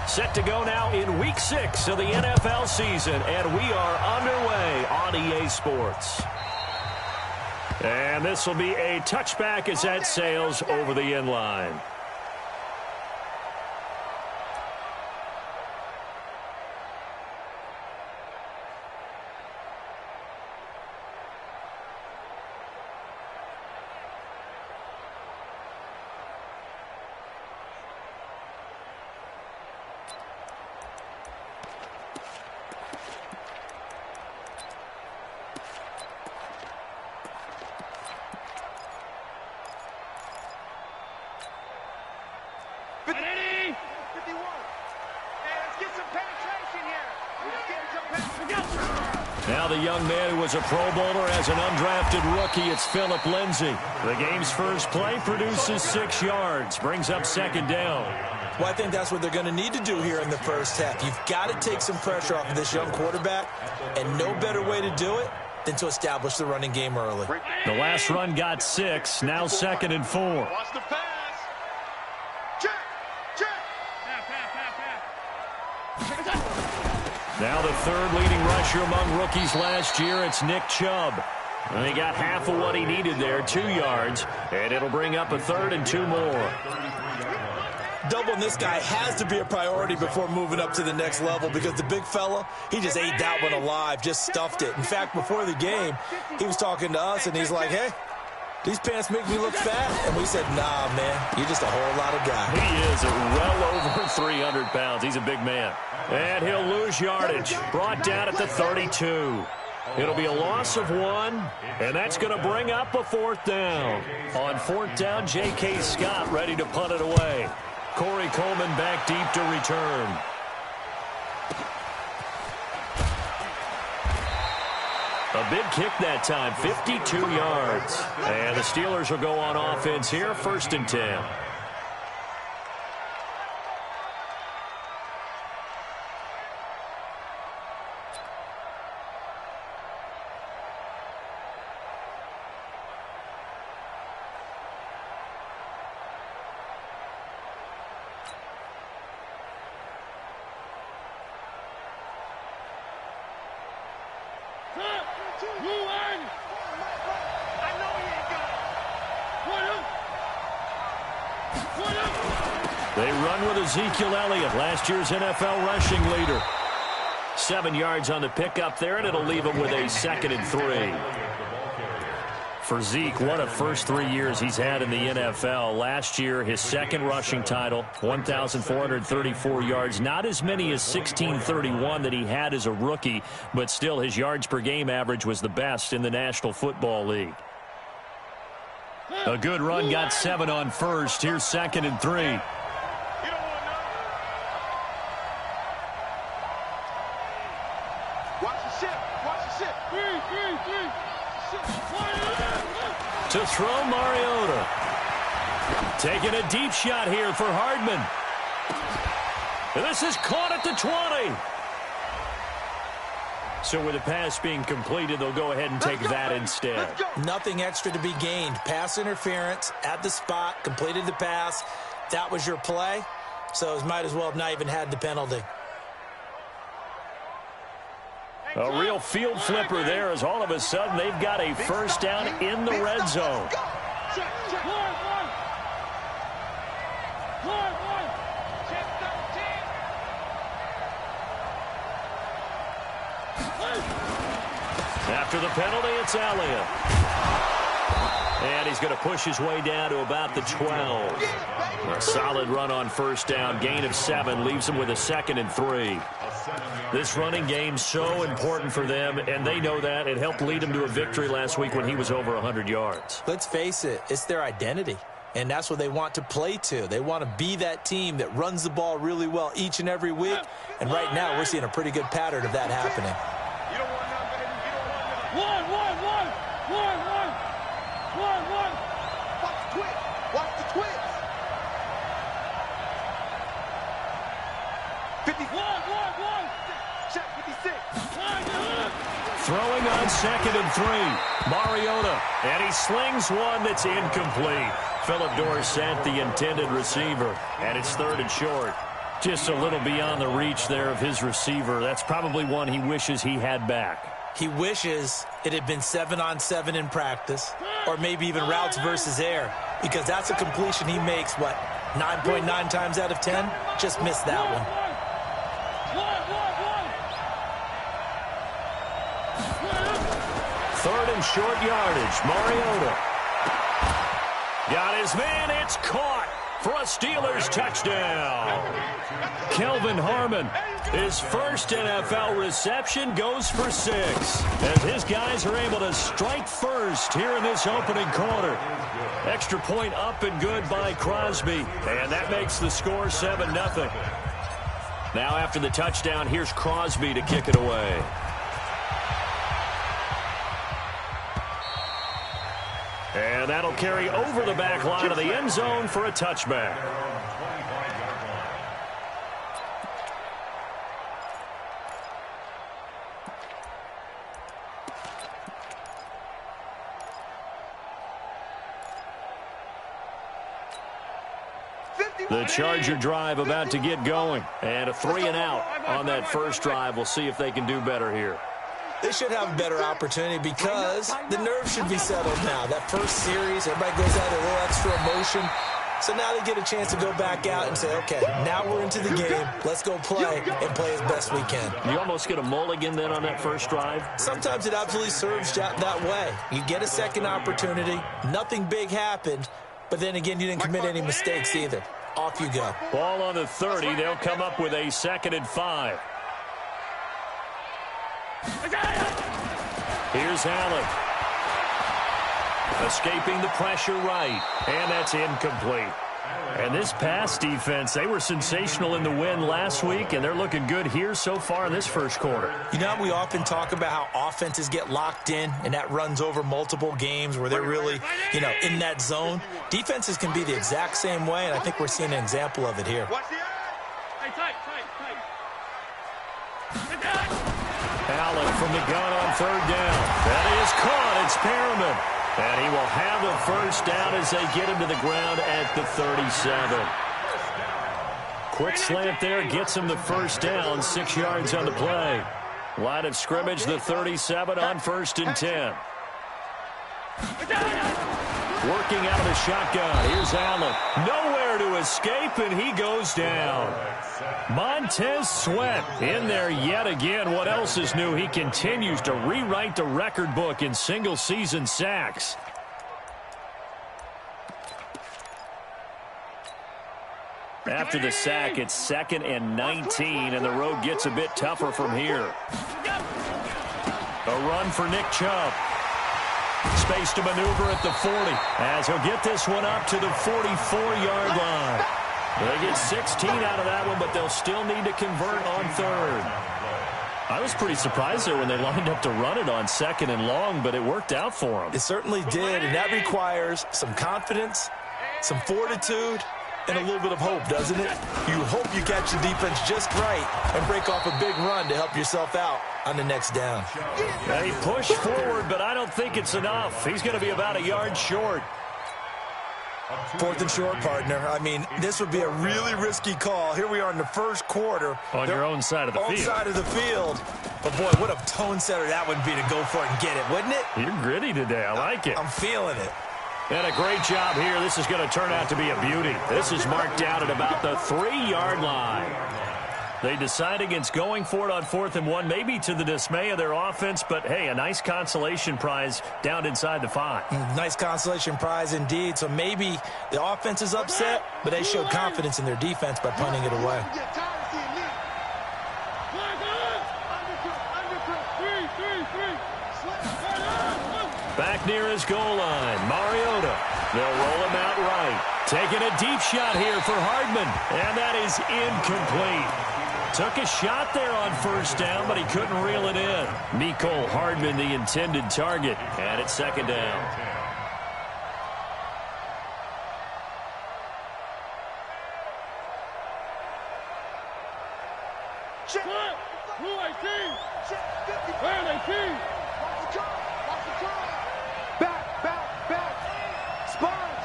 Set to go now in Week 6 of the NFL season, and we are underway on EA Sports. And this will be a touchback as that sails over the end line. Now the young man who was a Pro Bowler as an undrafted rookie, it's Phillip Lindsay. The game's first play produces 6 yards, brings up second down. Well, I think that's what they're going to need to do here in the first half. You've got to take some pressure off of this young quarterback, and no better way to do it than to establish the running game early. The last run got 6, now 2nd and 4. Watch the pass. Check. Now the third leading rusher among rookies last year, it's Nick Chubb. And he got half of what he needed there, 2 yards, and it'll bring up a 3rd and 2 more. Doubling this guy has to be a priority before moving up to the next level because the big fella, he just ate that one alive, just stuffed it. In fact, before the game, he was talking to us, and he's like, hey, these pants make me look fat. And we said, nah, man, you're just a whole lot of guy. He is well over 300 pounds. He's a big man. And he'll lose yardage. Brought down at the 32. It'll be a loss of 1, and that's going to bring up a 4th down. On 4th down, J.K. Scott ready to punt it away. Corey Coleman back deep to return. A big kick that time, 52 yards. And the Steelers will go on offense here, 1st and 10. They run with Ezekiel Elliott, last year's NFL rushing leader. 7 yards on the pickup there, and it'll leave him with a 2nd and 3. For Zeke, what a first 3 years he's had in the NFL. Last year, his 2nd rushing title, 1,434 yards. Not as many as 1,631 that he had as a rookie, but still his yards per game average was the best in the National Football League. A good run, got 7 on first. Here's 2nd and 3. To throw, Mariota. Taking a deep shot here for Hardman. And this is caught at the 20. So with the pass being completed, they'll go ahead and take that instead. Nothing extra to be gained. Pass interference at the spot, completed the pass. That was your play. So it might as well have not even had the penalty. A real field flipper there as all of a sudden they've got a first down in the red zone. After the penalty, it's Elliott. And he's going to push his way down to about the 12. A solid run on first down. Gain of 7 leaves him with a 2nd and 3. This running game's so important for them, and they know that. It helped lead them to a victory last week when he was over 100 yards. Let's face it, it's their identity, and that's what they want to play to. They want to be that team that runs the ball really well each and every week, and right now we're seeing a pretty good pattern of that happening. Watch the twist. 50. Check 56. Throwing on 2nd and 3. Mariota. And he slings one that's incomplete. Philip Dorsett, the intended receiver. And it's 3rd and short. Just a little beyond the reach there of his receiver. That's probably one he wishes he had back. He wishes it had been 7-on-7 in practice, or maybe even routes versus air, because that's a completion he makes, what, 9.9 times out of 10? Just missed that one. Third and short yardage. Mariota. Got his man. It's caught for a Steelers touchdown. Kelvin Harmon, his first NFL reception, goes for 6. As his guys are able to strike first here in this opening quarter. Extra point up and good by Crosby. And that makes the score 7-0. Now after the touchdown, here's Crosby to kick it away. And that'll carry over the back line of the end zone for a touchback. The Charger drive about to get going. And a 3-and-out on that first drive. We'll see if they can do better here. They should have a better opportunity because the nerves should be settled now. That first series, everybody goes out with a little extra emotion. So now they get a chance to go back out and say, okay, now we're into the game. Let's go play and play as best we can. You almost get a mulligan then on that first drive? Sometimes it absolutely serves that way. You get a second opportunity. Nothing big happened. But then again, you didn't commit any mistakes either. Off you go. Ball on the 30. They'll come up with a 2nd and 5. Here's Allen. Escaping the pressure right. And that's incomplete. And this pass defense, they were sensational in the win last week, and they're looking good here so far in this first quarter. You know, we often talk about how offenses get locked in, and that runs over multiple games where they're really, in that zone. Defenses can be the exact same way, and I think we're seeing an example of it here. Allen from the gun on 3rd down. That is caught. It's Perriman. And he will have the first down as they get him to the ground at the 37. Quick slant there gets him the first down. 6 yards on the play. Line of scrimmage, the 37 on 1st and 10. Working out of the shotgun. Here's Allen. Nowhere to escape, and he goes down. Montez Sweat in there yet again. What else is new? He continues to rewrite the record book in single-season sacks. After the sack, it's 2nd and 19, and the road gets a bit tougher from here. A run for Nick Chubb. Space to maneuver at the 40 as he'll get this one up to the 44-yard line. They get 16 out of that one, but they'll still need to convert on 3rd. I was pretty surprised there when they lined up to run it on 2nd and long, but it worked out for them. It certainly did, and that requires some confidence, some fortitude, and a little bit of hope, doesn't it? You hope you catch the defense just right and break off a big run to help yourself out on the next down. They push forward, but I don't think it's enough. He's going to be about a yard short. 4th and short, partner. I mean, this would be a really risky call. Here we are in the first quarter. On your own side of the field. Own side of the field. But, boy, what a tone setter that would be to go for it and get it, wouldn't it? You're gritty today. I like it. I'm feeling it. And a great job here. This is going to turn out to be a beauty. This is marked down at about the 3-yard line. They decide against going for it on 4th and 1, maybe to the dismay of their offense, but, hey, a nice consolation prize down inside the 5. Nice consolation prize indeed. So maybe the offense is upset, but they showed confidence in their defense by punting it away. Back near his goal line, Mariota. They'll roll him out right. Taking a deep shot here for Hardman, and that is incomplete. Took a shot there on 1st down, but he couldn't reel it in. Mecole Hardman, the intended target, and it's 2nd down. Check. Who I see? Check. Where they see? Watch the turn. Back. Sponge.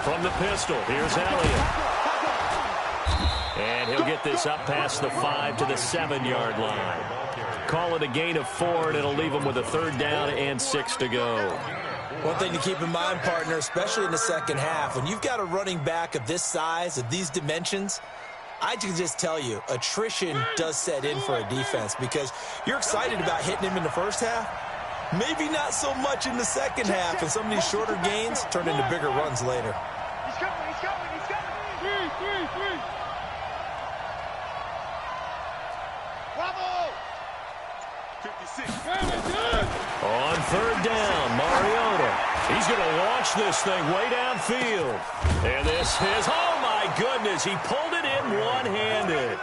From the pistol, here's Elliott. And he'll get this up past the 5 to the 7-yard line. Call it a gain of 4, and it'll leave them with a 3rd down and 6 to go. One thing to keep in mind, partner, especially in the second half, when you've got a running back of this size, of these dimensions, I can just tell you, attrition does set in for a defense because you're excited about hitting him in the first half. Maybe not so much in the second half, and some of these shorter gains turn into bigger runs later. He's coming, he's coming, he's coming. Three. Bravo! 56. On 3rd down, Mariota. He's going to launch this thing way downfield. And this is, oh my goodness, he pulled it in one-handed.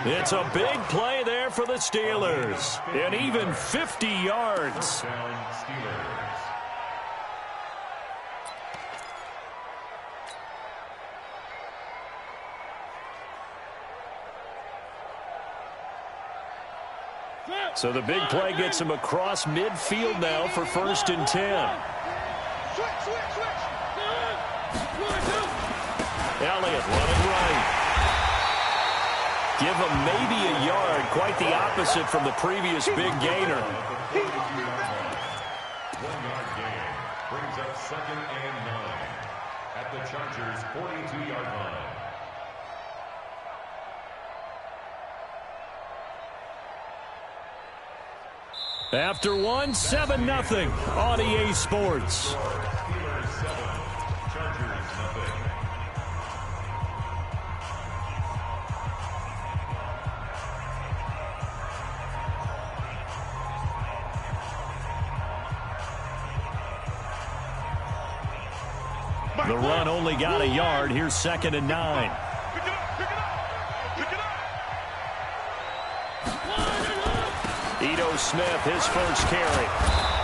It's a big play there for the Steelers. And even 50 yards. So the big play gets him across midfield now for 1st and 10. Switch. Elliott running right. Give him maybe a yard, quite the opposite from the previous big gainer. 1-yard gain brings up 2nd and 9 at the Chargers' 42-yard line. After 1, 7-0 on EA Sports. Steelers 7, Chargers 0. The run only got a yard. Here's 2nd and 9. Ito Smith, his first carry.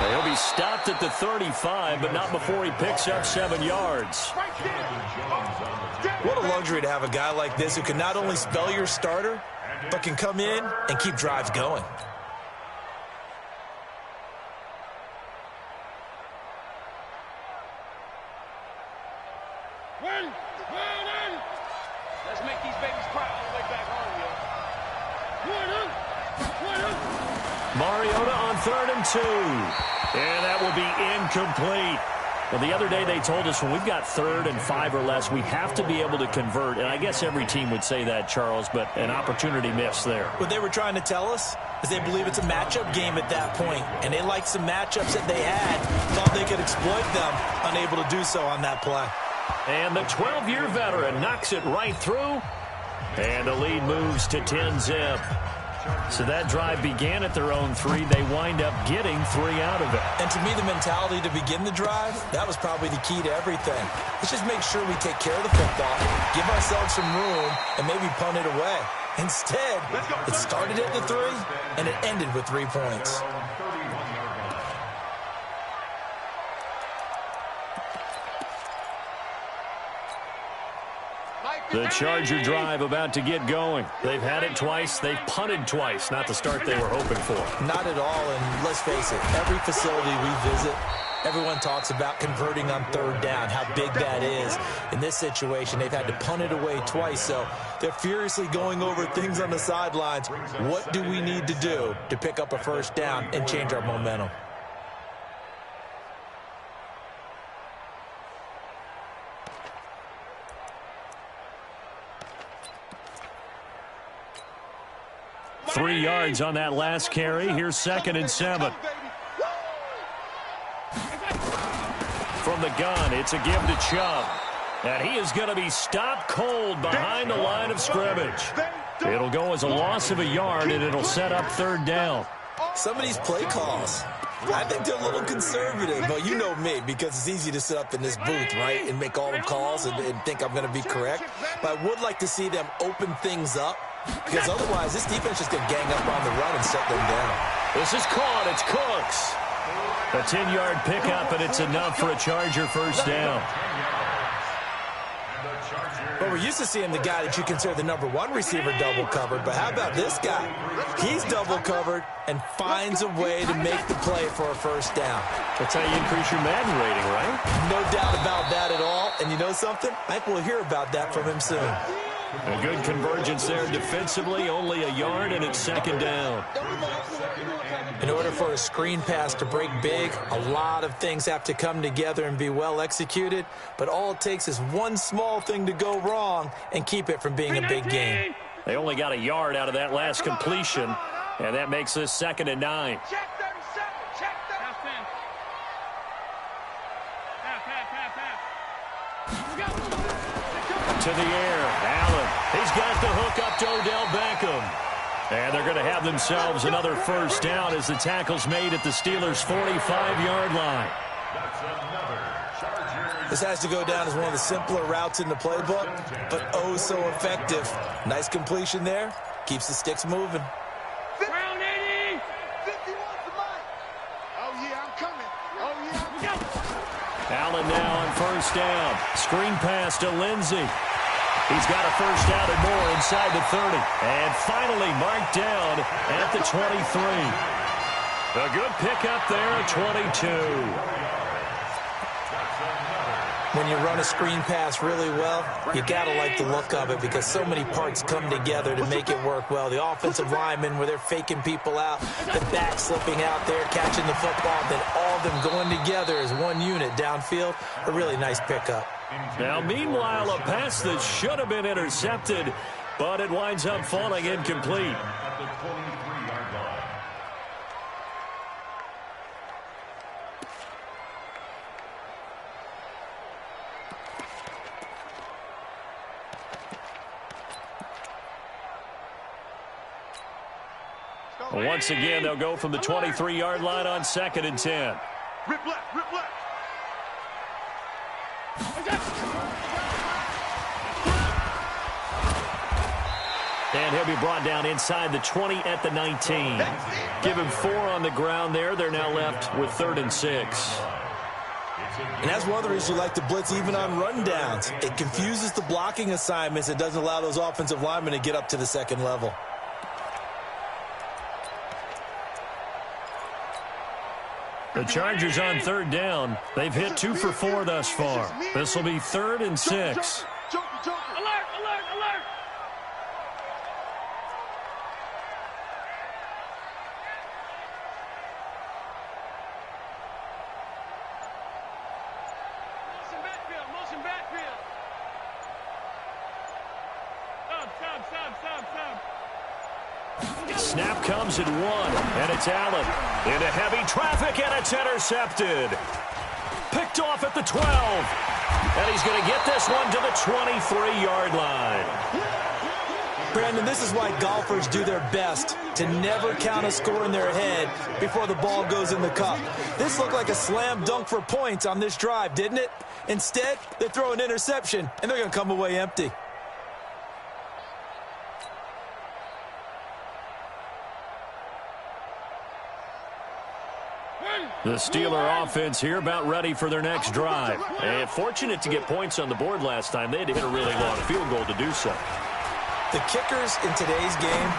He'll be stopped at the 35, but not before he picks up 7 yards. What a luxury to have a guy like this who can not only spell your starter, but can come in and keep drives going. Let's make these babies cry all the way back home, yo. Mariota on 3rd and 2. And that will be incomplete. Well, the other day they told us when we've got 3rd and 5 or less, we have to be able to convert. And I guess every team would say that, Charles, but an opportunity missed there. What they were trying to tell us is they believe it's a matchup game at that point, and they liked some matchups that they had, thought they could exploit them, unable to do so on that play. And the 12-year veteran knocks it right through, and the lead moves to 10-zip. So that drive began at their own 3. They wind up getting 3 out of it. And to me, the mentality to begin the drive, that was probably the key to everything. Let's just make sure we take care of the football, give ourselves some room, and maybe punt it away. Instead, it started at the 3, and it ended with 3 points. The Charger drive about to get going. They've had it twice. They've punted twice. Not the start they were hoping for. Not at all, and let's face it, every facility we visit, everyone talks about converting on 3rd down, how big that is. In this situation, they've had to punt it away twice, so they're furiously going over things on the sidelines. What do we need to do to pick up a 1st down and change our momentum? Three yards on that last carry. Here's 2nd and 7. From the gun, it's a give to Chubb. And he is going to be stopped cold behind the line of scrimmage. It'll go as a loss of a yard, and it'll set up 3rd down. Some of these play calls, I think they're a little conservative, but you know me, because it's easy to sit up in this booth, right, and make all the calls and think I'm going to be correct. But I would like to see them open things up, because otherwise this defense just going to gang up on the run and shut them down. This is caught. It's Cooks. A 10-yard pickup, and it's enough for a Charger 1st down. Well, we're used to seeing the guy that you consider the #1 receiver double covered, but how about this guy? He's double covered and finds a way to make the play for a 1st down. That's how you increase your Madden rating, right? No doubt about that at all. And you know something? I think we'll hear about that from him soon. A good convergence there defensively, only a yard, and it's second down. In order for a screen pass to break big, a lot of things have to come together and be well executed, but all it takes is one small thing to go wrong and keep it from being a big game. They only got a yard out of that last completion, and that makes this 2nd and 9. Check 37. Check 37. To the air, Allen. He's got the hook up to Odell Beckham. And they're going to have themselves another first down as the tackle's made at the Steelers' 45-yard line. This has to go down as one of the simpler routes in the playbook, but oh so effective. Nice completion there. Keeps the sticks moving. Round 80. 51 to mine. Oh, yeah, I'm coming. Oh, yeah, I'm coming. Allen now on first down. Screen pass to Lindsey. He's got a first down and more inside the 30. And finally marked down at the 23. A good pickup there at 22. When you run a screen pass really well, you got to like the look of it because so many parts come together to make it work well. The offensive linemen, where they're faking people out, the back slipping out there, catching the football, then all of them going together as one unit downfield. A really nice pickup. Now, meanwhile, a pass that should have been intercepted, but it winds up falling incomplete. Once again, they'll go from the 23-yard line on 2nd and 10. Rip left, rip left. And he'll be brought down inside the 20 at the 19. Give him 4 on the ground there. They're now left with 3rd and 6. And that's one of the reasons you like to blitz even on rundowns. It confuses the blocking assignments. It doesn't allow those offensive linemen to get up to the second level. The Chargers on 3rd down. They've hit 2 for 4 thus far. This will be 3rd and 6. Alert, alert, alert. Motion backfield. Stop. Snap comes at 1, and it's Allen. Into heavy traffic, and it's intercepted. Picked off at the 12. And he's going to get this one to the 23-yard line. Brandon, this is why golfers do their best to never count a score in their head before the ball goes in the cup. This looked like a slam dunk for points on this drive, didn't it? Instead, they throw an interception, and they're going to come away empty. The Steeler offense here about ready for their next drive. And fortunate to get points on the board last time. They had to hit a really long field goal to do so. The kickers in today's game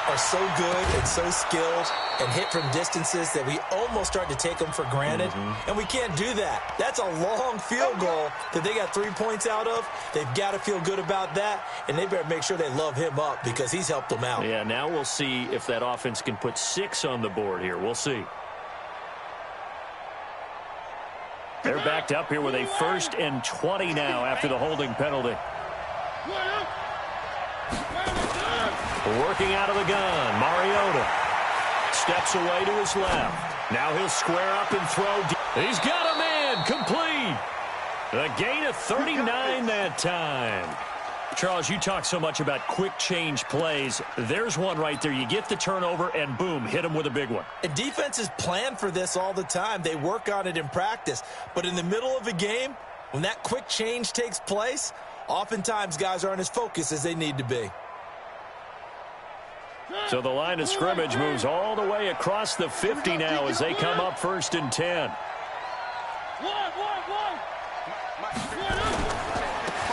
are so good and so skilled and hit from distances that we almost start to take them for granted. And we can't do that. That's a long field goal that they got 3 points out of. They've got to feel good about that, and they better make sure they love him up because he's helped them out. Yeah, now we'll see if that offense can put 6 on the board here. We'll see. They're backed up here with a 1st and 20 now after the holding penalty. Working out of the gun, Mariota steps away to his left. Now he'll square up and throw. He's got a man, complete. A gain of 39 that time. Charles, you talk so much about quick change plays. There's one right there. You get the turnover, and boom, hit him with a big one. And defenses plan for this all the time. They work on it in practice. But in the middle of a game, when that quick change takes place, oftentimes guys aren't as focused as they need to be. So the line of scrimmage moves all the way across the 50 now as they come up 1st and 10.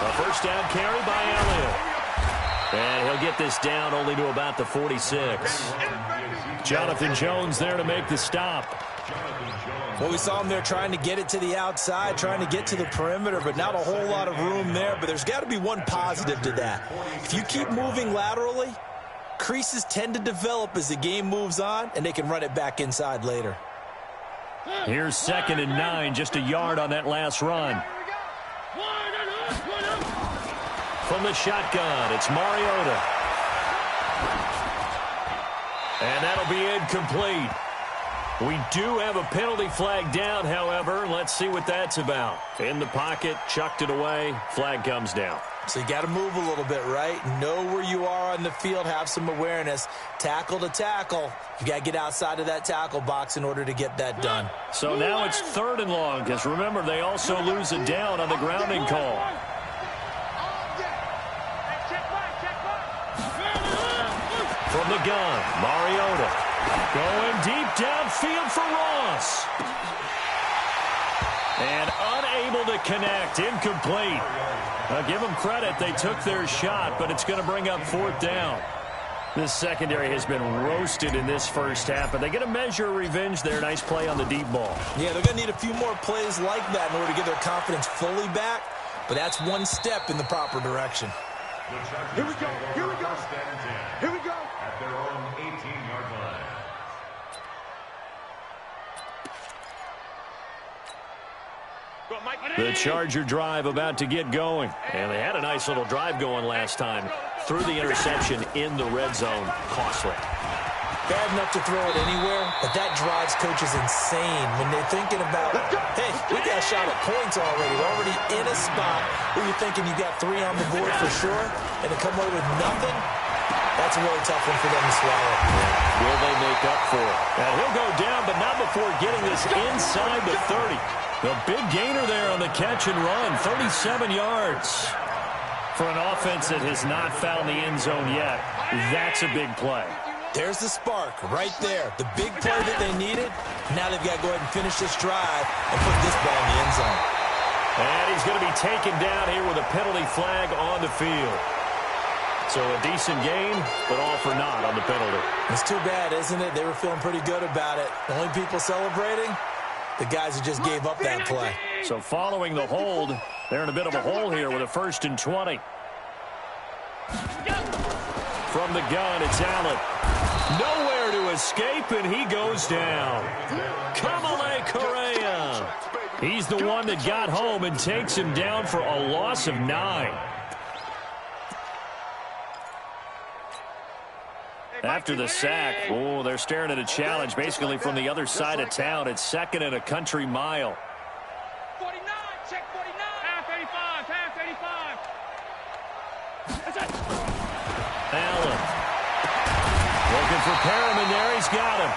A first down carry by Elliott. And he'll get this down only to about the 46. Jonathan Jones there to make the stop. Well, we saw him there trying to get it to the outside, trying to get to the perimeter, but not a whole lot of room there. But there's got to be one positive to that. If you keep moving laterally, creases tend to develop as the game moves on, and they can run it back inside later. Here's 2nd and 9, just a yard on that last run. From the shotgun, it's Mariota. And that'll be incomplete. We do have a penalty flag down, however. Let's see what that's about. In the pocket, chucked it away, flag comes down. So you got to move a little bit, right? Know where you are on the field, have some awareness. Tackle to tackle. You got to get outside of that tackle box in order to get that done. So now it's 3rd and long, because remember, they also lose it down on the grounding call. From the gun, Mariota. Going deep downfield for Ross. And unable to connect. Incomplete. Now, give them credit. They took their shot, but it's going to bring up 4th down. This secondary has been roasted in this first half, but they get a measure of revenge there. Nice play on the deep ball. Yeah, they're going to need a few more plays like that in order to get their confidence fully back, but that's one step in the proper direction. Here we go. Here we go. Here we go. At their own 18-yard line. The Charger drive about to get going. And they had a nice little drive going last time. Threw the interception in the red zone. Costly. Bad enough to throw it anywhere, but that drives coaches insane when they're thinking about, hey, we got a shot at points already. We're already in a spot where you're thinking you got 3 on the board for sure, and to come away with nothing, that's a really tough one for them to swallow. Will they make up for it? Now he'll go down, but not before getting this inside the 30. The big gainer there on the catch and run, 37 yards. For an offense that has not found the end zone yet, that's a big play. There's the spark right there. The big play that they needed. Now they've got to go ahead and finish this drive and put this ball in the end zone. And he's going to be taken down here with a penalty flag on the field. So a decent game, but all for naught on the penalty. It's too bad, isn't it? They were feeling pretty good about it. The only people celebrating, the guys who just gave up that play. So following the hold, they're in a bit of a hole here with a 1st and 20. From the gun, it's Allen. Nowhere to escape, and he goes down. Kamale Correa. He's the one that got home and takes him down for a loss of 9. After the sack, oh, they're staring at a challenge basically from the other side of town. It's 2nd and a country mile. 49, check 49. Half 85, half 85. That's it. Allen. Looking for Perriman there. He's got him.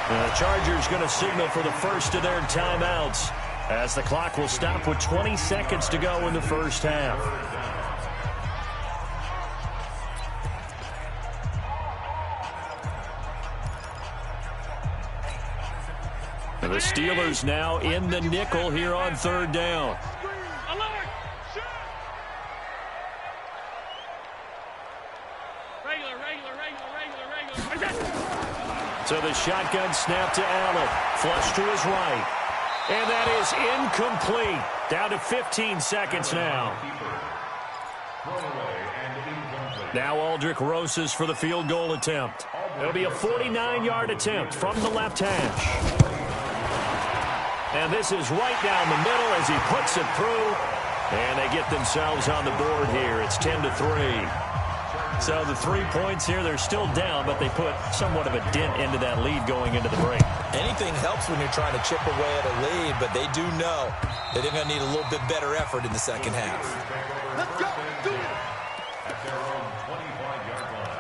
The Chargers going to signal for the first of their timeouts as the clock will stop with 20 seconds to go in the first half. The Steelers now in the nickel here on 3rd down. So the shotgun snap to Allen. Flush to his right. And that is incomplete. Down to 15 seconds now. Now Aldrich Rosas for the field goal attempt. It'll be a 49-yard attempt from the left hash. And this is right down the middle as he puts it through. And they get themselves on the board here. It's 10-3. So the 3 points here, they're still down, but they put somewhat of a dent into that lead going into the break. Anything helps when you're trying to chip away at a lead, but they do know that they're going to need a little bit better effort in the second half. Let's go. Do it. At their own 25-yard line.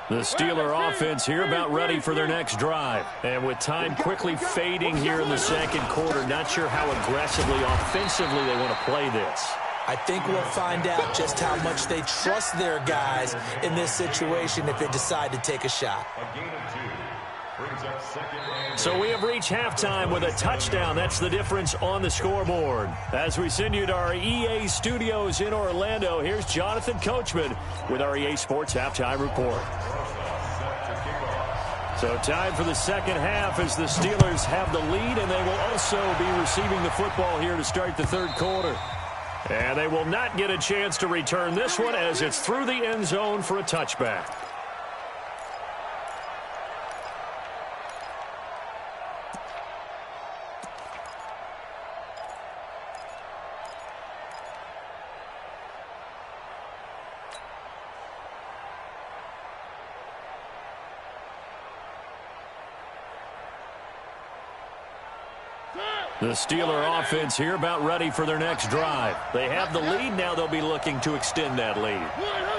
The Steeler offense here about ready for their next drive. And with time quickly fading here in the second quarter, not sure how aggressively, offensively they want to play this. I think we'll find out just how much they trust their guys in this situation if they decide to take a shot. A gain of 2. So we have reached halftime with a touchdown. That's the difference on the scoreboard. As we send you to our EA studios in Orlando, here's Jonathan Coachman with our EA Sports Halftime Report. So time for the second half as the Steelers have the lead, and they will also be receiving the football here to start the third quarter. And they will not get a chance to return this one as it's through the end zone for a touchback. The Steeler offense here about ready for their next drive. They have the lead. Now they'll be looking to extend that lead.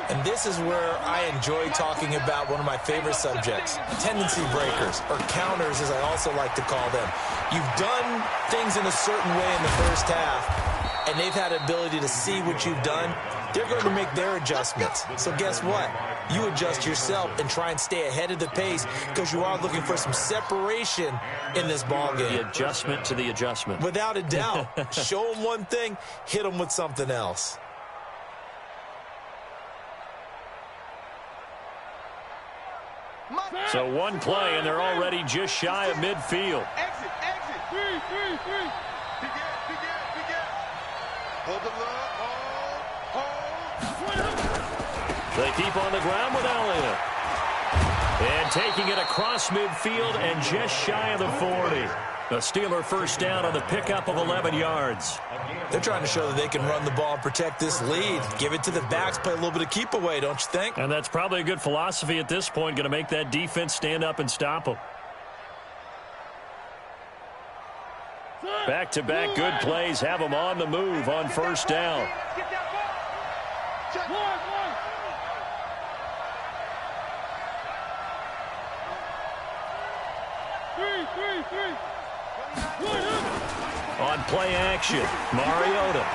And this is where I enjoy talking about one of my favorite subjects, tendency breakers, or counters as I also like to call them. You've done things in a certain way in the first half, and they've had the ability to see what you've done. They're going to make their adjustments. So guess what? You adjust yourself and try and stay ahead of the pace because you are looking for some separation in this ballgame. The adjustment to the adjustment. Without a doubt. Show them one thing, hit them with something else. So one play, and they're already just shy of midfield. Exit. Three. Begin. Hold the line. They keep on the ground with Elliott. And taking it across midfield and just shy of the 40. The Steeler first down on the pickup of 11 yards. They're trying to show that they can run the ball and protect this lead. Give it to the backs, play a little bit of keep away, don't you think? And that's probably a good philosophy at this point, going to make that defense stand up and stop them. Back-to-back good plays have them on the move on first down. On play action, Mariota.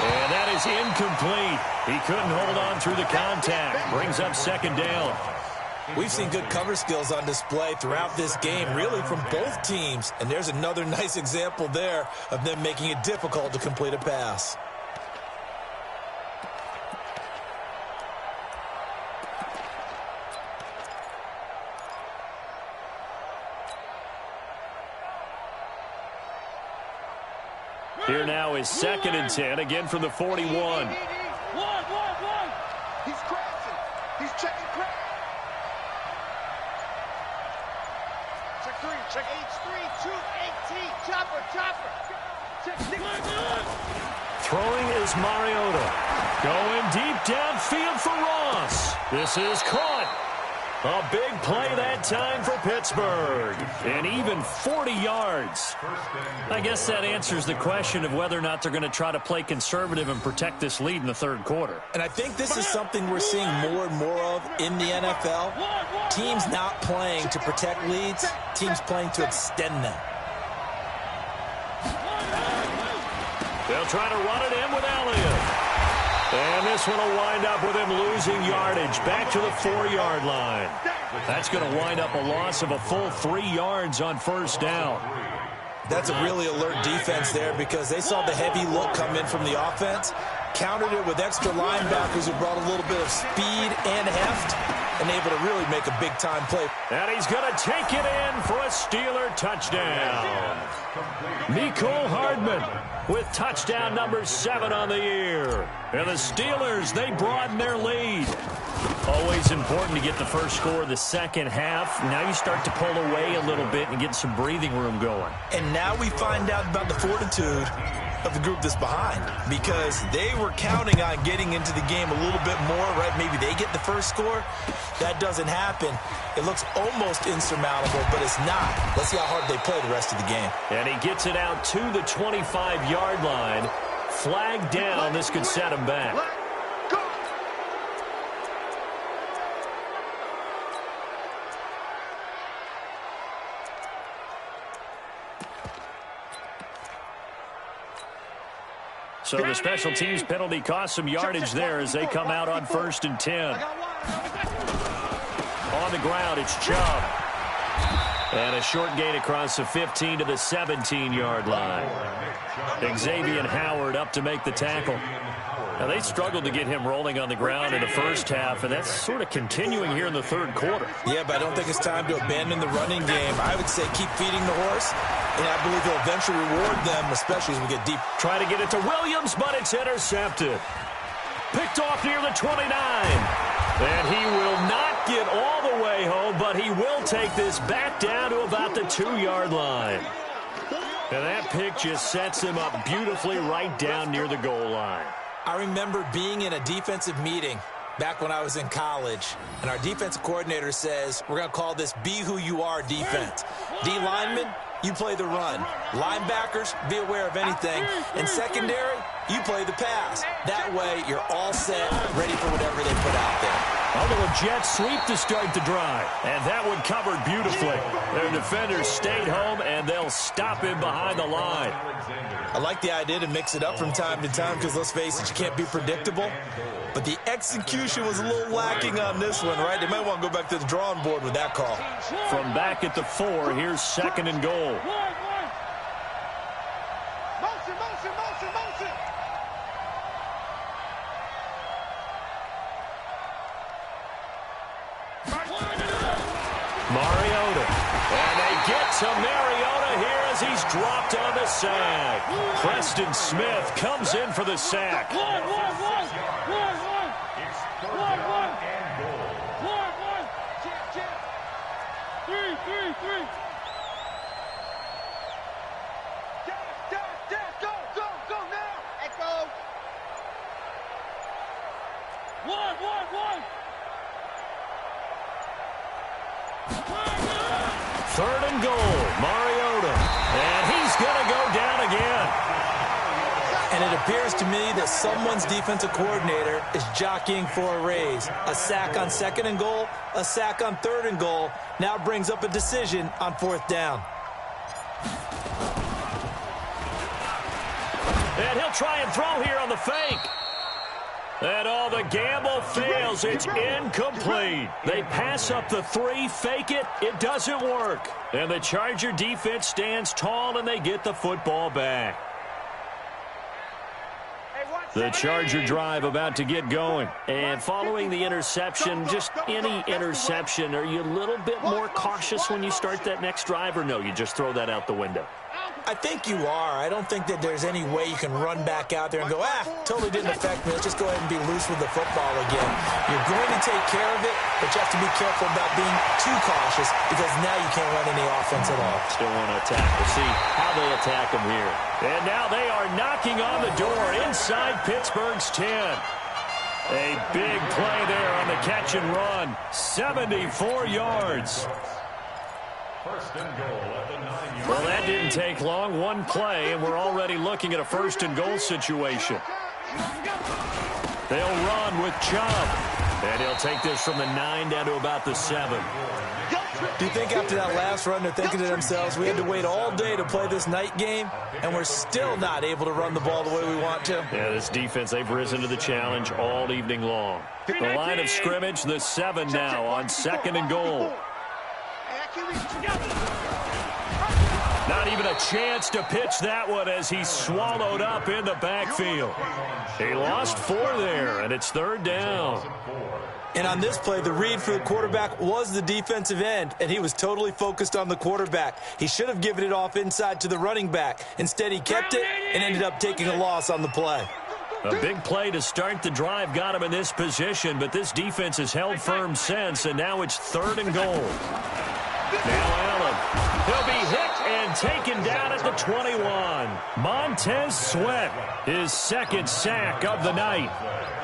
And that is incomplete. He couldn't hold on through the contact. Brings up second down. We've seen good cover skills on display throughout this game, really from both teams. And there's another nice example there of them making it difficult to complete a pass. Here now is 2nd and 10, again from the 41. One. He's crashing. He's checking crash. Check 3. Check H3, 218. Chopper. Check 6. Throwing is Mariota. Going deep downfield for Ross. This is caught. A big play that time for Pittsburgh. And even 40 yards. I guess that answers the question of whether or not they're going to try to play conservative and protect this lead in the third quarter. And I think this is something we're seeing more and more of in the NFL. Teams not playing to protect leads, teams playing to extend them. They'll try to run it in with Elliott. And this one will wind up with him losing yardage back to the 4-yard line. That's going to wind up a loss of a full 3 yards on first down. That's a really alert defense there because they saw the heavy look come in from the offense, countered it with extra linebackers who brought a little bit of speed and heft, and able to really make a big-time play. And he's going to take it in for a Steeler touchdown. Mecole Hardman with touchdown number 7 on the year. And the Steelers, they broaden their lead. Always important to get the first score of the second half. Now you start to pull away a little bit and get some breathing room going. And now we find out about the fortitude of the group that's behind, because they were counting on getting into the game a little bit more, right? Maybe they get the first score. That doesn't happen. It looks almost insurmountable, but it's not. Let's see how hard they play the rest of the game. And he gets it out to the 25-yard line. Flag down. This could set him back. So the special teams penalty cost some yardage there as they come out on 1st and 10. On the ground, it's Chubb. And a short gain across the 15 to the 17-yard line. Xavier Howard up to make the tackle. Now, they struggled to get him rolling on the ground in the first half, and that's sort of continuing here in the third quarter. Yeah, but I don't think it's time to abandon the running game. I would say keep feeding the horse, and I believe he'll eventually reward them, especially as we get deep. Try to get it to Williams, but it's intercepted. Picked off near the 29. And he will not get all the way home, but he will take this back down to about the 2-yard line. And that pick just sets him up beautifully right down near the goal line. I remember being in a defensive meeting back when I was in college, and our defensive coordinator says, we're going to call this Be Who You Are defense. D linemen, you play the run. Linebackers, be aware of anything. And secondary, you play the pass. That way, you're all set, ready for whatever they put out there. A little jet sweep to start the drive. And that one covered beautifully. Their defenders stayed home, and they'll stop him behind the line. I like the idea to mix it up from time to time because, let's face it, you can't be predictable. But the execution was a little lacking on this one, right? They might want to go back to the drawing board with that call. From back at the 4, here's 2nd and goal. Motion, motion, motion, motion. Mariota. And they get to Mariota here as he's dropped on the sack. Preston Smith comes in for the sack. One. Three. Dash, go now. Echo. One. 3rd and goal, Mariota. And he's going to go down again. And it appears to me that someone's defensive coordinator is jockeying for a raise. A sack on 2nd and goal, a sack on 3rd and goal, now brings up a decision on 4th down. And he'll try and throw here on the fake. And the gamble fails. It's incomplete. They pass up the 3, fake it. It doesn't work. And the Charger defense stands tall, and they get the football back. The Charger drive about to get going. And following the interception, just any interception, are you a little bit more cautious when you start that next drive, or no, you just throw that out the window? I think you are. I don't think that there's any way you can run back out there and go, totally didn't affect me. Let's just go ahead and be loose with the football again. You're going to take care of it, but you have to be careful about being too cautious because now you can't run any offense at all. Still want to attack. We'll see how they attack them here. And now they are knocking on the door inside Pittsburgh's 10. A big play there on the catch and run. 74 yards. 1st and goal at the 9-yard line. Well, that didn't take long. One play, and we're already looking at a 1st and goal situation. They'll run with Chubb. And he'll take this from the 9 down to about the 7. Do you think after that last run they're thinking to themselves, we had to wait all day to play this night game, and we're still not able to run the ball the way we want to? Yeah, this defense, they've risen to the challenge all evening long. The line of scrimmage, the 7 now on 2nd and goal. Not even a chance to pitch that one as he's swallowed up in the backfield. He lost 4 there, and it's 3rd down. And on this play, the read for the quarterback was the defensive end, and he was totally focused on the quarterback. He should have given it off inside to the running back. Instead, he kept it and ended up taking a loss on the play. A big play to start the drive got him in this position, but this defense has held firm since, and now it's 3rd and goal. Now Allen. He'll be hit and taken down at the 21. Montez Sweat, his 2nd sack of the night.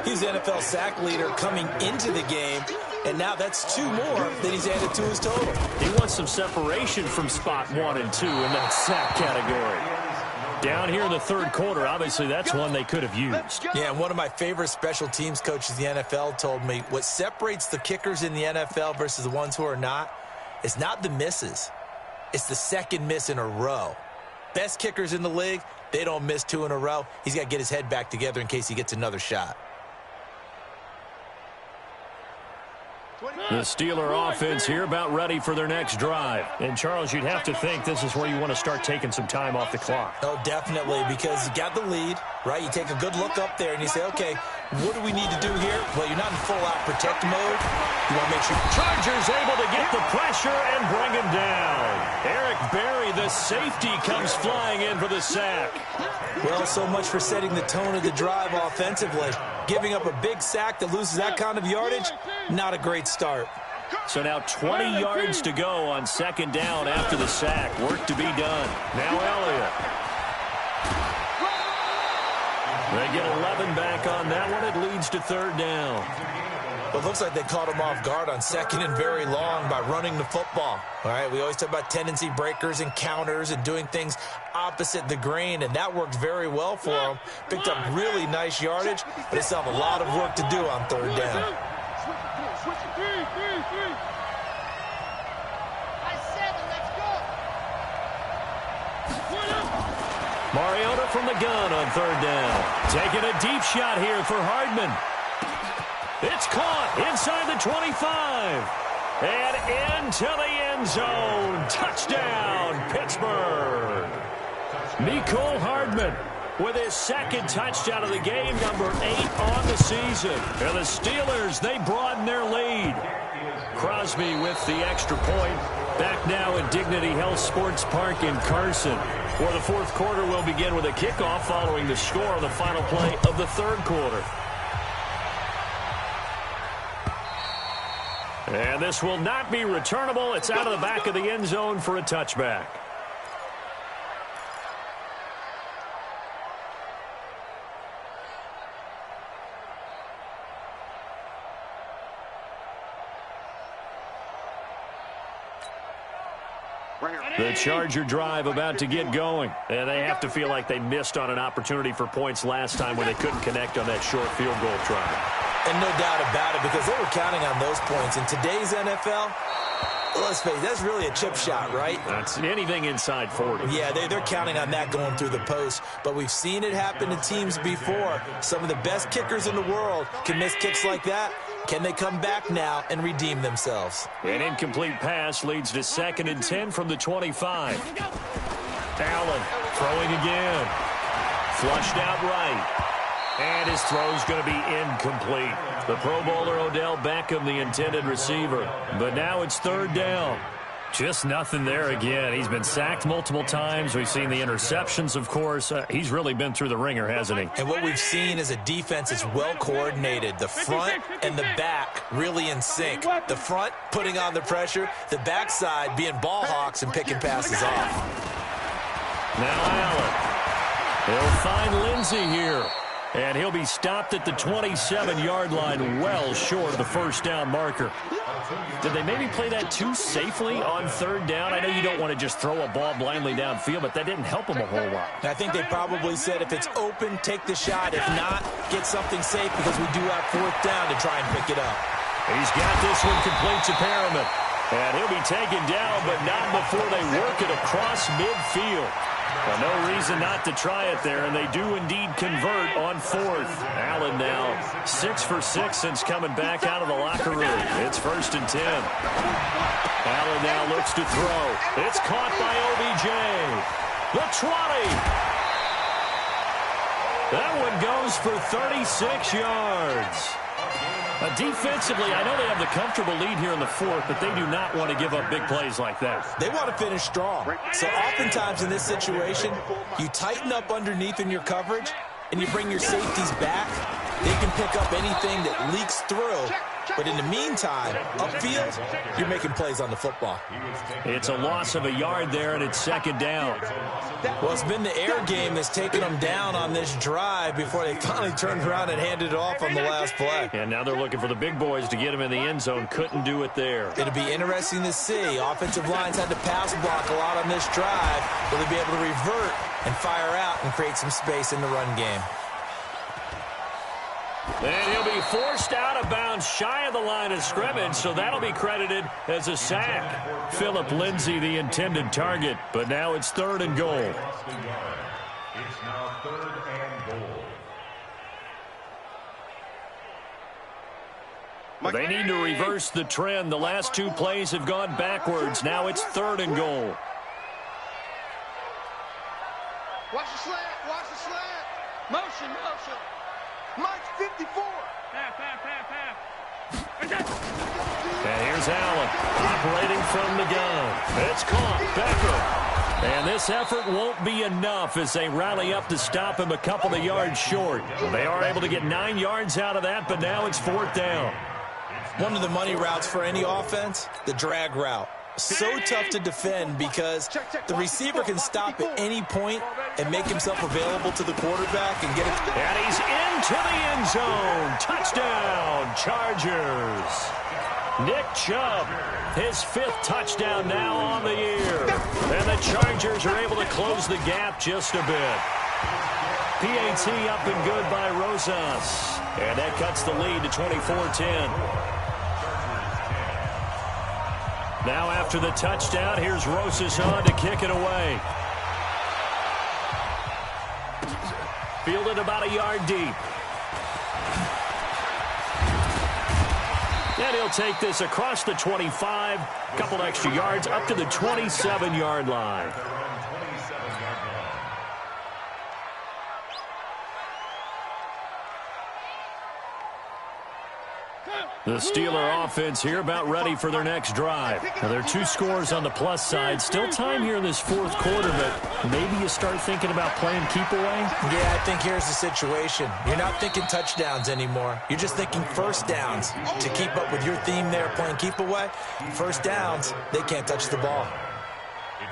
He's the NFL sack leader coming into the game, and now that's 2 more that he's added to his total. He wants some separation from spot 1 and 2 in that sack category. Down here in the 3rd quarter, obviously that's one they could have used. Yeah, and one of my favorite special teams coaches in the NFL told me what separates the kickers in the NFL versus the ones who are not is not the misses. It's the 2nd miss in a row. Best kickers in the league, they don't miss 2 in a row. He's got to get his head back together in case he gets another shot. The Steeler offense here about ready for their next drive. And, Charles, you'd have to think this is where you want to start taking some time off the clock. Oh, definitely, because you got the lead, right? You take a good look up there and you say, okay, what do we need to do here? Well, you're not in full-out protect mode. You want to make sure. Chargers able to get the pressure and bring him down. Eric Berry, the safety, comes flying in for the sack. Well, so much for setting the tone of the drive offensively. Giving up a big sack that loses that kind of yardage, not a great start. So now 20 yards to go on second down after the sack. Work to be done. Now Elliott. They get 11 back on that one. It leads to third down. But it looks like they caught him off guard on second and very long by running the football. All right, we always talk about tendency breakers and counters and doing things opposite the grain, and that worked very well for him. Picked up really nice yardage, but they still have a lot of work to do on third down. Mariota from the gun on third down. Taking a deep shot here for Hardman. It's caught inside the 25. And into the end zone. Touchdown, Pittsburgh. Mecole Hardman with his second touchdown of the game, number 8 on the season. And the Steelers, they broaden their lead. Crosby with the extra point. Back now at Dignity Health Sports Park in Carson, where the fourth quarter will begin with a kickoff following the score on the final play of the third quarter. And this will not be returnable. It's out of the back of the end zone for a touchback. The Charger drive about to get going. And they have to feel like they missed on an opportunity for points last time when they couldn't connect on that short field goal try. And no doubt about it, because they were counting on those points. In today's NFL, let's face it, that's really a chip shot, right? That's anything inside 40. Yeah, they're counting on that going through the post. But we've seen it happen to teams before. Some of the best kickers in the world can miss kicks like that. Can they come back now and redeem themselves? An incomplete pass leads to 2nd and 10 from the 25. Allen throwing again. Flushed out right. And his throw's going to be incomplete. The Pro Bowler Odell Beckham, the intended receiver. But now it's third down. Just nothing there again. He's been sacked multiple times. We've seen the interceptions, of course. He's really been through the ringer, hasn't he? And what we've seen is a defense that's well coordinated. The front and the back really in sync. The front putting on the pressure. The backside being ball hawks and picking passes off. Now Allen. He'll find Lindsey here. And he'll be stopped at the 27-yard line, well short of the first down marker. Did they maybe play that too safely on third down? I know you don't want to just throw a ball blindly downfield, but that didn't help them a whole lot. I think they probably said if it's open, take the shot. If not, get something safe because we do have fourth down to try and pick it up. He's got this one complete to Perriman. And he'll be taken down, but not before they work it across midfield. Well, no reason not to try it there, and they do indeed convert on fourth. Allen now 6 for 6 since coming back out of the locker room. It's 1st and 10. Allen now looks to throw. It's caught by OBJ. The 20. That one goes for 36 yards. Defensively, I know they have the comfortable lead here in the fourth, but they do not want to give up big plays like that. They want to finish strong. So oftentimes in this situation, you tighten up underneath in your coverage, and you bring your safeties back. They can pick up anything that leaks through. But in the meantime, upfield, you're making plays on the football. It's a loss of a yard there, and it's 2nd down. Well, it's been the air game that's taken them down on this drive before they finally turned around and handed it off on the last play. And now they're looking for the big boys to get him in the end zone. Couldn't do it there. It'll be interesting to see. Offensive lines had to pass block a lot on this drive. Will they be able to revert and fire out and create some space in the run game? And he'll be forced out of bounds shy of the line of scrimmage, so that'll be credited as a sack. Philip Lindsay, the intended target, but now it's 3rd and goal. It's now 3rd and goal. They need to reverse the trend. The last two plays have gone backwards. Now it's 3rd and goal. Watch the slant. Watch the slant. Motion, motion. Mike's 54. And here's Allen operating from the gun. It's caught. Beckham. And this effort won't be enough as they rally up to stop him a couple of yards short. They are able to get 9 yards out of that, but now it's 4th down. One of the money routes for any offense, the drag route. So tough to defend because the receiver can stop at any point and make himself available to the quarterback and get it. And he's into the end zone. Touchdown, Chargers. Nick Chubb, his 5th touchdown now on the year. And the Chargers are able to close the gap just a bit. PAT up and good by Rosas. And that cuts the lead to 24-10. Now after the touchdown, here's Rosas on to kick it away. Fielded about a yard deep. And he'll take this across the 25, a couple extra yards up to the 27-yard line. The Steeler offense here about ready for their next drive. Now, there are 2 scores on the plus side. Still time here in this 4th quarter, but maybe you start thinking about playing keep away? Yeah, I think here's the situation. You're not thinking touchdowns anymore. You're just thinking first downs. To keep up with your theme there, playing keep away, first downs, they can't touch the ball.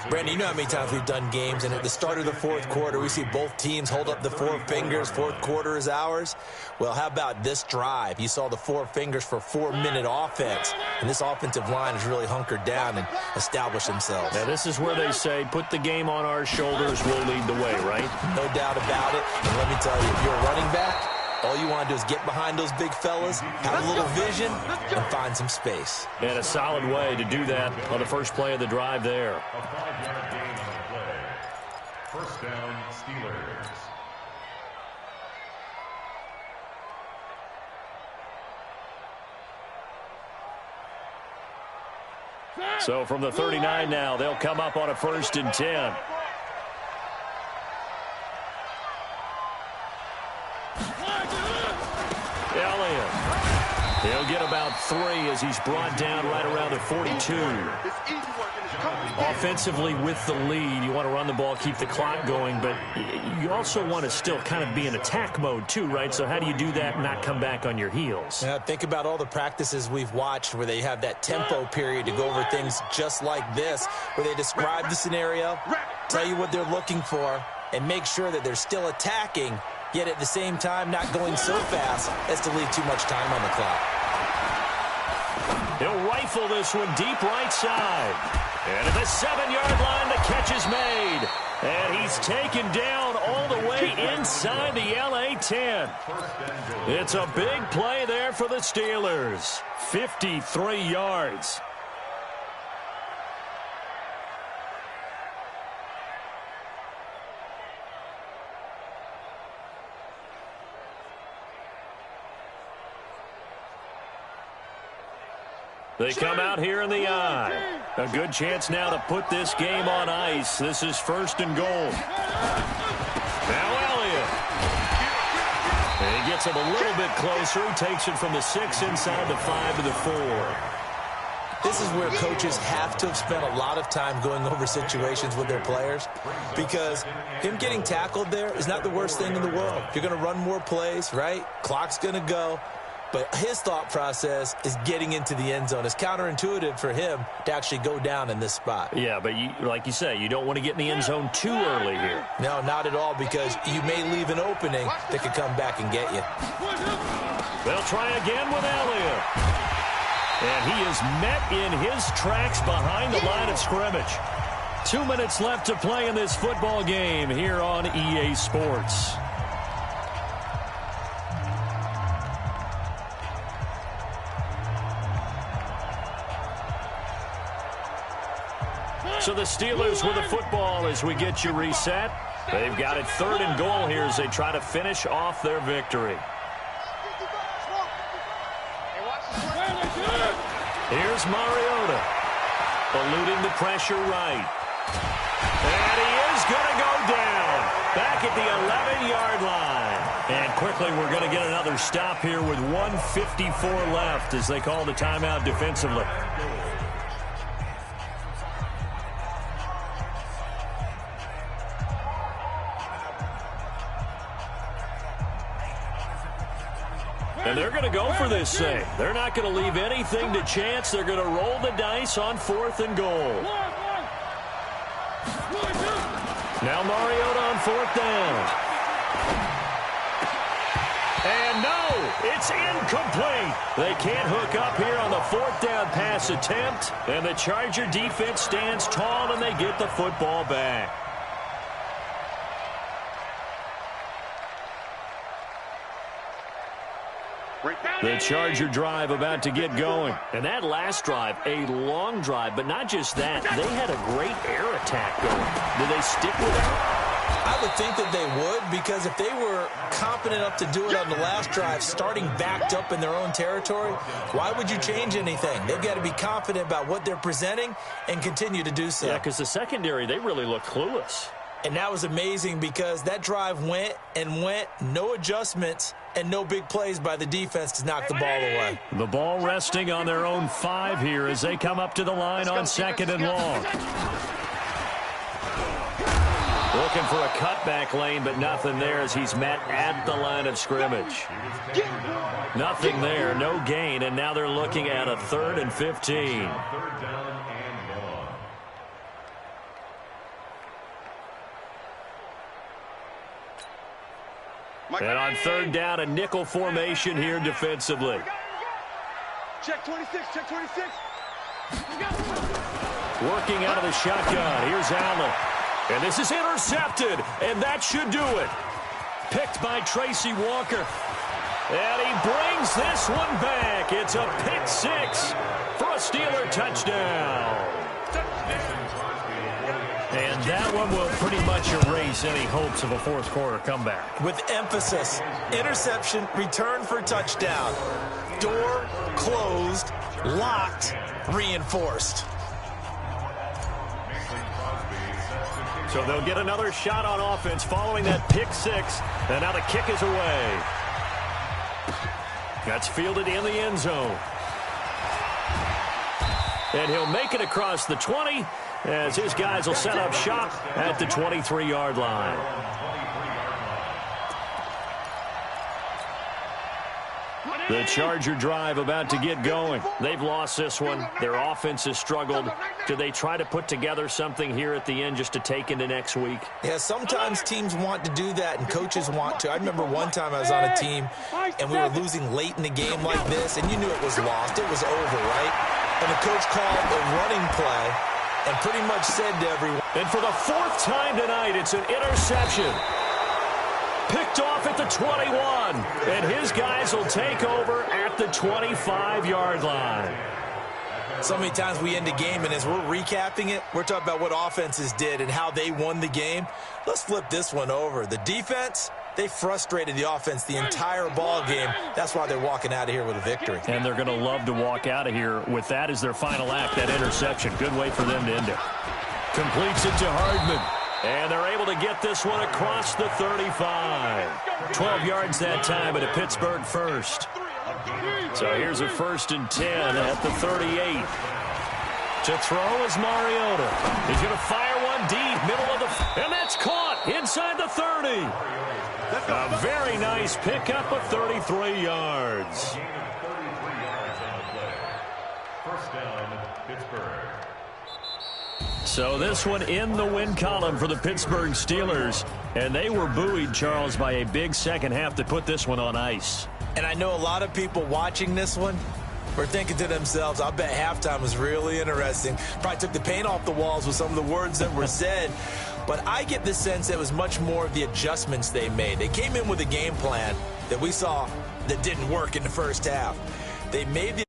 Brandon, you know how many times we've done games, and at the start of the 4th quarter, we see both teams hold up the 4 fingers, 4th quarter is ours. Well, how about this drive? You saw the 4 fingers for 4-minute offense, and this offensive line has really hunkered down and established themselves. Now, this is where they say, put the game on our shoulders, we'll lead the way, right? No doubt about it, and let me tell you, if you're a running back, all you want to do is get behind those big fellas, have a little vision, and find some space. And a solid way to do that on the first play of the drive there. First down, Steelers. So from the 39 now, they'll come up on a 1st and 10. Elliott. He'll get about 3 as he's brought down right around the 42. Offensively with the lead, you want to run the ball, keep the clock going, but you also want to still kind of be in attack mode too, right? So how do you do that and not come back on your heels? Yeah, think about all the practices we've watched where they have that tempo period to go over things just like this, where they describe the scenario, tell you what they're looking for, and make sure that they're still attacking, yet at the same time not going so fast as to leave too much time on the clock. He'll rifle this one deep right side. And at the 7-yard line, the catch is made. And he's taken down all the way inside the LA 10. It's a big play there for the Steelers. 53 yards. They come out here in the eye. A good chance now to put this game on ice. This is 1st and goal. Now Elliott. And he gets him a little bit closer. He takes it from the 6 inside the 5 to the 4. This is where coaches have to have spent a lot of time going over situations with their players, because him getting tackled there is not the worst thing in the world. You're going to run more plays, right? Clock's going to go. But his thought process is getting into the end zone. It's counterintuitive for him to actually go down in this spot. Yeah, but like you say, you don't want to get in the end zone too early here. No, not at all, because you may leave an opening that could come back and get you. They'll try again with Elliott. And he is met in his tracks behind the line of scrimmage. 2 minutes left to play in this football game here on EA Sports. So the Steelers with the football as we get you reset. They've got it 3rd and goal here as they try to finish off their victory. Here's Mariota. Eluding the pressure right. And he is going to go down. Back at the 11-yard line. And quickly we're going to get another stop here with 1:54 left as they call the timeout defensively. And they're going to go for this thing. They're not going to leave anything to chance. They're going to roll the dice on 4th and goal. Now Mariota on 4th down. And no, it's incomplete. They can't hook up here on the 4th down pass attempt. And the Charger defense stands tall and they get the football back. The Charger drive about to get going. And that last drive, a long drive, but not just that. They had a great air attack going. Did they stick with that? I would think that they would, because if they were competent enough to do it on the last drive, starting backed up in their own territory, why would you change anything? They've got to be confident about what they're presenting and continue to do so. Yeah, because the secondary, they really look clueless. And that was amazing because that drive went and went, no adjustments, and no big plays by the defense to knock the ball away. The ball resting on their own 5 here as they come up to the line on 2nd and long. Looking for a cutback lane, but nothing there as he's met at the line of scrimmage. Nothing there, no gain, and now they're looking at a 3rd and 15. And on 3rd down, a nickel formation here defensively. Check 26, check 26. Working out of the shotgun. Here's Allen. And this is intercepted, and that should do it. Picked by Tracy Walker. And he brings this one back. It's a pick 6 for a Steeler touchdown. And that one will pretty much erase any hopes of a 4th quarter comeback. With emphasis, interception, return for touchdown. Door closed, locked, reinforced. So they'll get another shot on offense following that pick 6. And now the kick is away. That's fielded in the end zone. And he'll make it across the 20 as his guys will set up shop at the 23-yard line. The Charger drive about to get going. They've lost this one. Their offense has struggled. Do they try to put together something here at the end just to take into next week? Yeah, sometimes teams want to do that and coaches want to. I remember one time I was on a team and we were losing late in the game like this, and you knew it was lost. It was over, right? And the coach called a running play and pretty much said to everyone. And for the 4th time tonight, it's an interception. Picked off at the 21. And his guys will take over at the 25-yard line. So many times we end the game, and as we're recapping it, we're talking about what offenses did and how they won the game. Let's flip this one over. The defense, they frustrated the offense the entire ball game. That's why they're walking out of here with a victory. And they're going to love to walk out of here with that as their final act, that interception. Good way for them to end it. Completes it to Hardman. And they're able to get this one across the 35. 12 yards that time, but a Pittsburgh first. So here's a 1st and 10 at the 38. To throw is Mariota. He's going to fire one deep, middle of the... And that's caught inside the 30. A very nice pickup of 33 yards. First down, Pittsburgh. So this one in the win column for the Pittsburgh Steelers. And they were buoyed, Charles, by a big second half to put this one on ice. And I know a lot of people watching this one were thinking to themselves, I bet halftime was really interesting. Probably took the paint off the walls with some of the words that were said. But I get the sense it was much more of the adjustments they made. They came in with a game plan that we saw that didn't work in the first half. They made the